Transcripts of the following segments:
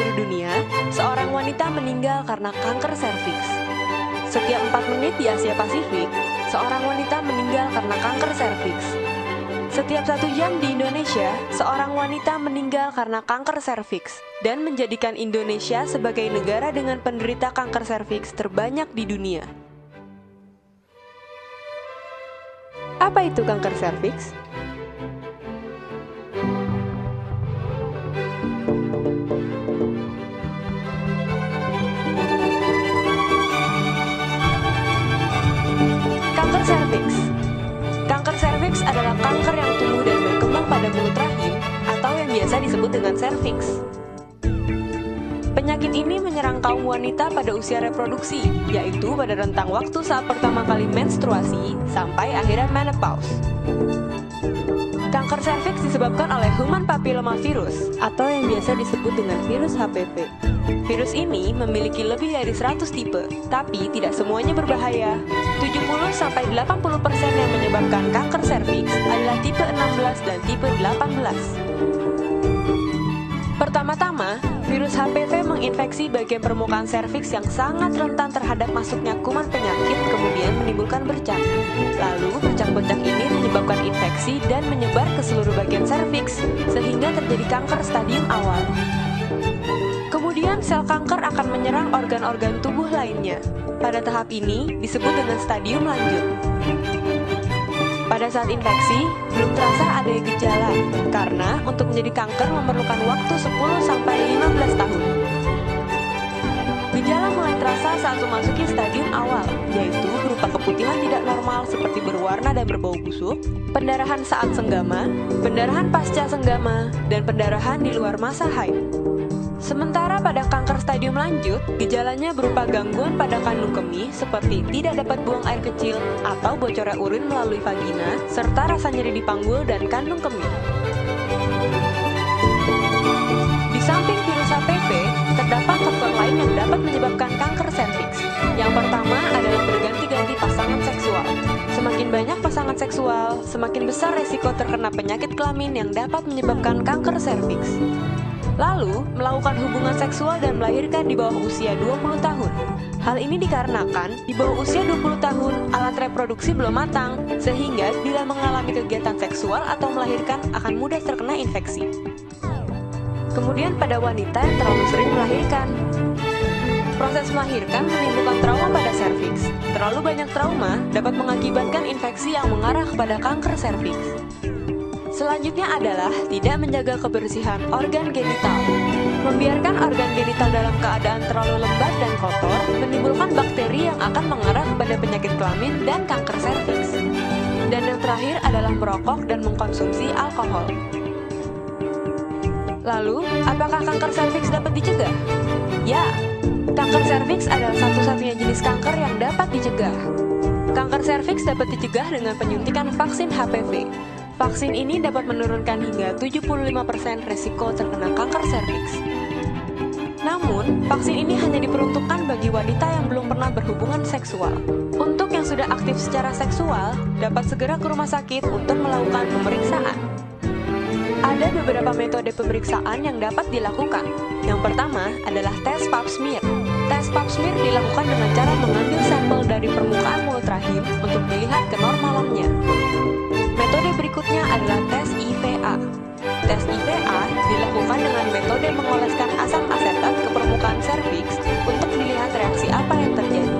seluruh dunia, seorang wanita meninggal karena kanker serviks. Setiap 4 menit di Asia Pasifik, seorang wanita meninggal karena kanker serviks. Setiap 1 jam di Indonesia, seorang wanita meninggal karena kanker serviks dan menjadikan Indonesia sebagai negara dengan penderita kanker serviks terbanyak di dunia. Apa itu kanker serviks? Kanker serviks. Kanker serviks adalah kanker yang tumbuh dan berkembang pada mulut rahim atau yang biasa disebut dengan serviks. Penyakit ini menyerang kaum wanita pada usia reproduksi, yaitu pada rentang waktu saat pertama kali menstruasi sampai akhirnya menopause. Kanker serviks disebabkan oleh human papillomavirus atau yang biasa disebut dengan virus HPV. Virus ini memiliki lebih dari 100 tipe, tapi tidak semuanya berbahaya. 70-80% yang menyebabkan kanker serviks adalah tipe 16 dan tipe 18. Pertama-tama, virus HPV menginfeksi bagian permukaan serviks yang sangat rentan terhadap masuknya kuman penyakit, kemudian menimbulkan bercak. Lalu, bercak-bercak ini menyebabkan infeksi dan menyebar ke seluruh bagian serviks, sehingga terjadi kanker stadium awal. Kemudian, sel kanker akan menyerang organ-organ tubuh lainnya. Pada tahap ini, disebut dengan stadium lanjut. Pada saat infeksi, belum terasa ada gejala, karena untuk menjadi kanker memerlukan waktu 10-15 tahun. Gejala mulai terasa saat memasuki stadium awal, yaitu berupa keputihan tidak normal seperti berwarna dan berbau busuk, pendarahan saat senggama, pendarahan pasca senggama, dan pendarahan di luar masa haid. Sementara pada kanker stadium lanjut, gejalanya berupa gangguan pada kandung kemih seperti tidak dapat buang air kecil atau bocornya urin melalui vagina, serta rasa nyeri di panggul dan kandung kemih. Di samping virus HPV, terdapat faktor lain yang dapat menyebabkan kanker serviks. Yang pertama adalah berganti-ganti pasangan seksual. Semakin banyak pasangan seksual, semakin besar resiko terkena penyakit kelamin yang dapat menyebabkan kanker serviks. Lalu, melakukan hubungan seksual dan melahirkan di bawah usia 20 tahun. Hal ini dikarenakan di bawah usia 20 tahun, alat reproduksi belum matang, sehingga bila mengalami kegiatan seksual atau melahirkan akan mudah terkena infeksi. Kemudian pada wanita yang terlalu sering melahirkan. Proses melahirkan menimbulkan trauma pada serviks. Terlalu banyak trauma dapat mengakibatkan infeksi yang mengarah kepada kanker serviks. Selanjutnya adalah tidak menjaga kebersihan organ genital. Membiarkan organ genital dalam keadaan terlalu lembab dan kotor menimbulkan bakteri yang akan mengarah kepada penyakit kelamin dan kanker serviks. Dan yang terakhir adalah merokok dan mengkonsumsi alkohol. Lalu, apakah kanker serviks dapat dicegah? Ya, kanker serviks adalah satu-satunya jenis kanker yang dapat dicegah. Kanker serviks dapat dicegah dengan penyuntikan vaksin HPV. Vaksin ini dapat menurunkan hingga 75% resiko terkena kanker serviks. Namun, vaksin ini hanya diperuntukkan bagi wanita yang belum pernah berhubungan seksual. Untuk yang sudah aktif secara seksual, dapat segera ke rumah sakit untuk melakukan pemeriksaan. Ada beberapa metode pemeriksaan yang dapat dilakukan. Yang pertama adalah tes pap smear. Tes pap smear dilakukan dengan cara mengambil sampel dari permukaan mulut rahim untuk melihat kenormalannya. Metode berikutnya adalah tes IVA. Tes IVA dilakukan dengan metode mengoleskan asam asetat ke permukaan serviks untuk dilihat reaksi apa yang terjadi.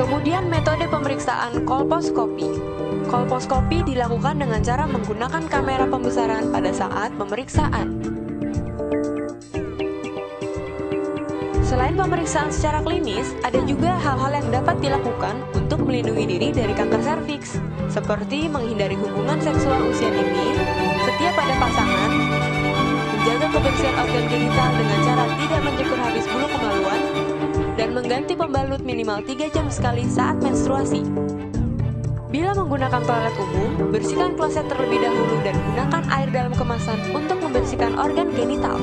Kemudian metode pemeriksaan kolposkopi. Kolposkopi dilakukan dengan cara menggunakan kamera pembesaran pada saat pemeriksaan. Selain pemeriksaan secara klinis, ada juga hal-hal yang dapat dilakukan untuk melindungi diri dari kanker serviks, seperti menghindari hubungan seksual usia dini, setia pada pasangan, menjaga kebersihan organ genital dengan cara tidak mencukur habis bulu kemaluan, dan mengganti pembalut minimal 3 jam sekali saat menstruasi. Bila menggunakan toilet umum, bersihkan kloset terlebih dahulu dan gunakan air dalam kemasan untuk membersihkan organ genital.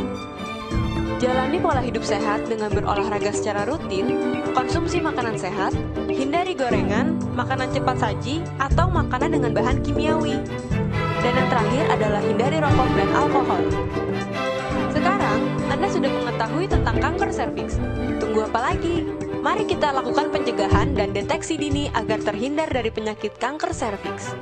Jalani pola hidup sehat dengan berolahraga secara rutin, konsumsi makanan sehat, hindari gorengan, makanan cepat saji, atau makanan dengan bahan kimiawi. Dan yang terakhir adalah hindari rokok dan alkohol. Sekarang, Anda sudah mengenal mengetahui tentang kanker serviks. Tunggu apa lagi? Mari kita lakukan pencegahan dan deteksi dini agar terhindar dari penyakit kanker serviks.